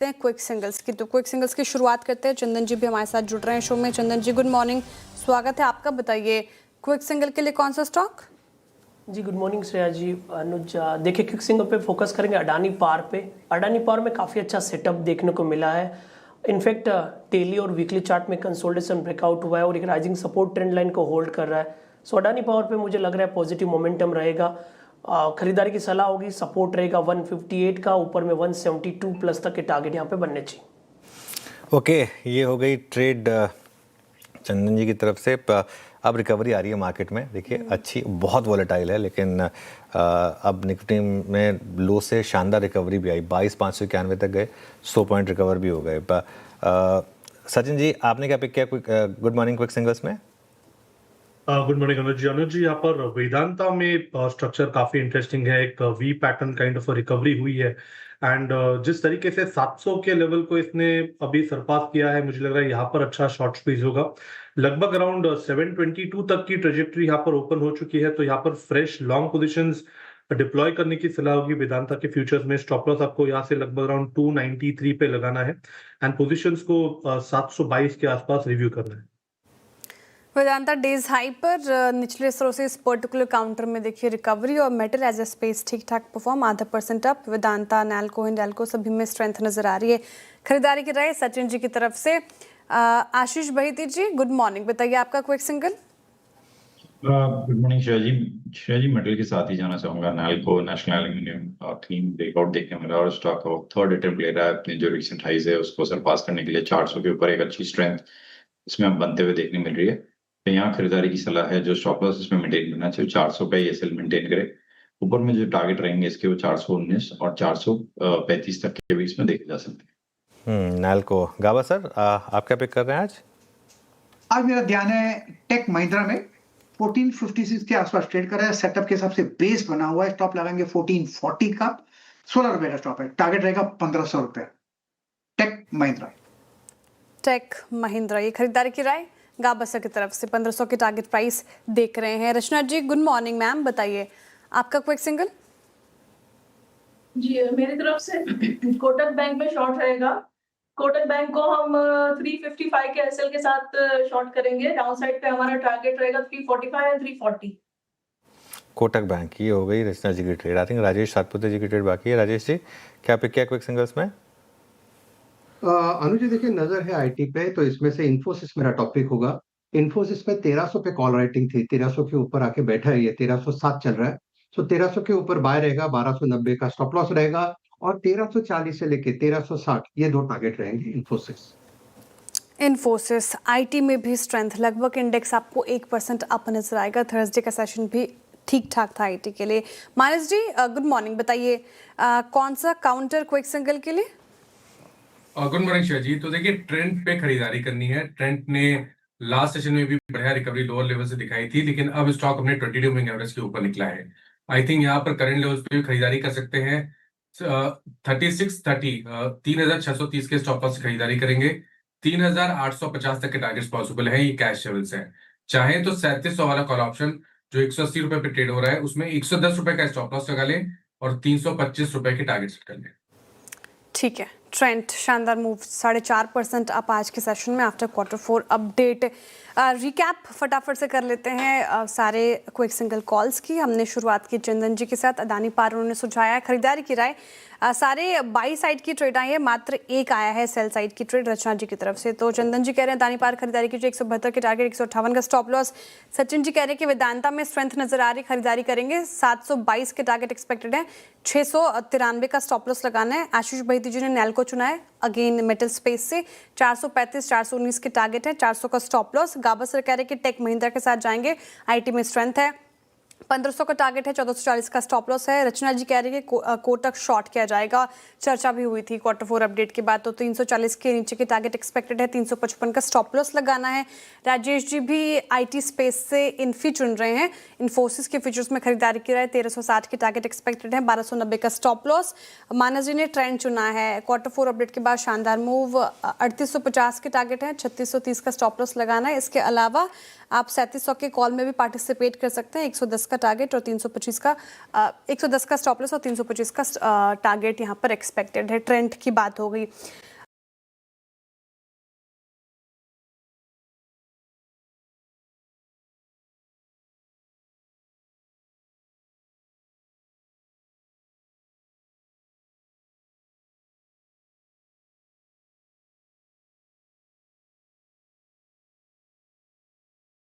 हैं quick singles की। तो क्विक सिंगल्स की शुरुआत करते हैं। चंदन जी भी हमारे साथ जुड़ रहे हैं शो में। चंदन जी गुड मॉर्निंग, स्वागत है आपका। बताइए क्विक सिंगल के लिए कौन सा स्टॉक? जी गुड मॉर्निंग श्रेया जी, अनुज। देखिए क्विक सिंगल पे फोकस करेंगे अडानी पावर पे। अडानी पावर में काफ़ी अच्छा सेटअप देखने को मिला है। इनफैक्ट डेली और वीकली चार्ट में कंसोलिडेशन ब्रेकआउट हुआ है और एक राइजिंग सपोर्ट ट्रेंड लाइन को होल्ड कर रहा है। सो अडानी पावर पे मुझे लग रहा है पॉजिटिव मोमेंटम रहेगा। खरीदारी की सलाह होगी, सपोर्ट रहेगा 158 का, ऊपर में 172 प्लस तक के टारगेट यहाँ पे बनने चाहिए। ओके, ये हो गई ट्रेड चंदन जी की तरफ से। अब रिकवरी आ रही है मार्केट में। देखिए अच्छी, बहुत वॉलेटाइल है, लेकिन अब निफ्टी में लो से शानदार रिकवरी भी आई। 22,591 तक गए, 100 पॉइंट रिकवर भी हो गए। सचिन जी, आपने क्या पिक किया गुड मॉर्निंग क्विक सिंगल्स में? गुड मॉर्निंग अनुज जी, यहाँ पर वेदांता में स्ट्रक्चर काफी इंटरेस्टिंग है। एक V pattern kind of recovery हुई है एंड जिस तरीके से 700 के लेवल को इसने अभी सरपास किया है, मुझे लग रहा है यहाँ पर अच्छा शॉर्ट स्क्वीज होगा। लगभग अराउंड 722 तक की ट्रेजेक्टरी यहाँ पर ओपन हो चुकी है, तो यहाँ पर फ्रेश लॉन्ग पोजिशंस डिप्लॉय करने की सलाह होगी वेदांता के फ्यूचर्स में। स्टॉप लॉस आपको यहाँ से लगभग अराउंड 293 पे लगाना है एंड पोजीशंस को 722 के आसपास रिव्यू करना है। वेदांता डेज हाई पर निचले स्तरों से इस पर्टिकुलर काउंटर में देखिए रिकवरी, और मेटल एज ए स्पेस ठीक ठाक परफॉर्म, 0.5% अप। वेदांता, नैल्को, हिंडाल्को सभी में स्ट्रेंथ नजर आ रही है। खरीदारी की राय सचिन जी की तरफ से। आशीष बहिती जी गुड मॉर्निंग, बताइए आपका quick single. Good morning Shreya ji. Shreya ji, metal के साथ ही जाना चाहूंगा। NALCO, National Aluminium clean breakout देखने मिला और स्टॉक थर्ड अटेम्प्ट ले रहा है अपने जो रिसेंट हाइज है उसको सरपास करने के लिए। 400 के ऊपर एक अच्छी स्ट्रेंथ इसमें अब बनते हुए देखने मिल रही है। तो यहाँ खरीदारी की सलाह है। जो स्टॉप लॉस इसमें मेंटेन करना चाहिए 400 पे ये सेल मेंटेन करे। ऊपर में जो टारगेट रहेंगे इसके वो 419 और 435 तक के बीच में देखे जा सकते हैं। नैल्को। गाबा सर, आप क्या पिक कर रहे हैं आज? आज मेरा ध्यान है टेक महिंद्रा में। 1456 के आसपास ट्रेड कर रहा है। सेटअप के हिसाब से बेस बना हुआ है। स्टॉप लगाएंगे 1440 का, 16 रुपए का स्टॉप है। टारगेट रहेगा 1500 रुपए। टेक महिंद्रा। टेक महिंद्रा, ये खरीदारी की राय गाबा सर की तरफ से। 1500 के टारगेट प्राइस देख रहे हैं। रचना जी गुड मॉर्निंग मैम, बताइए आपका क्विक सिंगल। जी मेरी तरफ से कोटक बैंक में शॉर्ट रहेगा। कोटक बैंक को हम 355 के एसएल के साथ शॉर्ट करेंगे। डाउन साइड पे हमारा टारगेट रहेगा 345 एंड 340। कोटक बैंक, ये हो गई रचना जी की trade. I think Rajesh Satpute ji की ट्रेड बाकी है। राजेश जी, क्या पिक किया क्विक सिंगल्स में? अनुज जी, देखिए नजर है आईटी पे, तो इसमें से इन्फोसिस मेरा टॉपिक होगा। इन्फोसिस पे 1300 पे कॉल राइटिंग थी, 1300 के ऊपर आके बैठा है, ये 1307 चल रहा है। सो 1300 के ऊपर बाय रहेगा, 1290 का स्टॉप लॉस रहेगा और 1340 से लेके 1360 ये दो टारगेट रहेंगे इन्फोसिस। इन्फोसिस आईटी में भी स्ट्रेंथ, लगभग इंडेक्स आपको 1% अप नजर आएगा। थर्सडे का सेशन भी ठीक ठाक था आईटी के लिए। मानस जी गुड मॉर्निंग, बताइए कौन सा काउंटर क्विक सिंगल के लिए? Good morning Shiva ji. तो देखिए ट्रेंड पे खरीदारी करनी है। ट्रेंड ने लास्ट सेशन में भी बढ़िया रिकवरी लोअर लेवल से दिखाई थी, लेकिन अब स्टॉक अपने 22 मूविंग एवरेज के ऊपर निकला है। आई थिंक यहाँ पर करंट लेवल्स पे भी खरीदारी कर सकते हैं। 3630 3630 के स्टॉप लॉस से खरीदारी करेंगे। 3850 तक के टारगेट्स पॉसिबल है। ये कैश लेवल्स हैं। चाहे तो 3700 वाला कॉल ऑप्शन जो 180 रुपए पे ट्रेड हो रहा है उसमें 110 रुपए का स्टॉप लॉस लगा लें और 325 रुपए के टारगेट सेट कर लें। ठीक है, ट्रेंड शानदार मूव, 4.5% अप आज के सेशन में आफ्टर Q4 अपडेट। रिकैप फटाफट से कर लेते हैं सारे क्विक सिंगल कॉल्स की। हमने शुरुआत की चंदन जी के साथ। अडानी पावर उन्होंने सुझाया है खरीदारी की राय। सारे बाई साइड की ट्रेड आई है, मात्र एक आया है सेल साइड की ट्रेड रचना जी की तरफ से। तो चंदन जी कह रहे हैं अडानी पावर खरीदारी की, 172 के टारगेट, 158 का स्टॉप लॉस। सचिन जी कह रहे हैं कि वेदांता में स्ट्रेंथ नजर आ रही, खरीदारी करेंगे। 722 के टारगेट एक्सपेक्टेड है, 693 का स्टॉप लॉस लगाना है। आशीष बहिती जी ने नैल्को चुना है, अगेन मेटल स्पेस से। 435 419 के टारगेट है, 400 का स्टॉप लॉस। गाबा सर कह रहे हैं कि टेक महिंद्रा के साथ जाएंगे, आईटी में स्ट्रेंथ है। 1500 का टारगेट है, 1440 का स्टॉप लॉस है। रचना जी कह रही है कि कोटक शॉर्ट किया जाएगा, चर्चा भी हुई थी Q4 अपडेट के बाद। तो 340 के नीचे के टारगेट एक्सपेक्टेड है, 355 का स्टॉप लॉस लगाना है। राजेश जी भी आईटी स्पेस से इन्फी चुन रहे हैं। इन्फोसिस के फीचर्स में खरीदारी की रहा है, 1360 के टारगेट एक्सपेक्टेड है, 1290 का स्टॉप लॉस। मानस जी ने ट्रेंड चुना है, Q4 अपडेट के बाद शानदार मूव, 3850 के टारगेट है, 3630 का स्टॉप लॉस लगाना है। इसके अलावा आप 3700 के कॉल में भी पार्टिसिपेट कर सकते हैं, 110 का टारगेट और 325 का 110 का स्टॉप लॉस और 325 का टारगेट यहाँ पर एक्सपेक्टेड है। ट्रेंड की बात हो गई।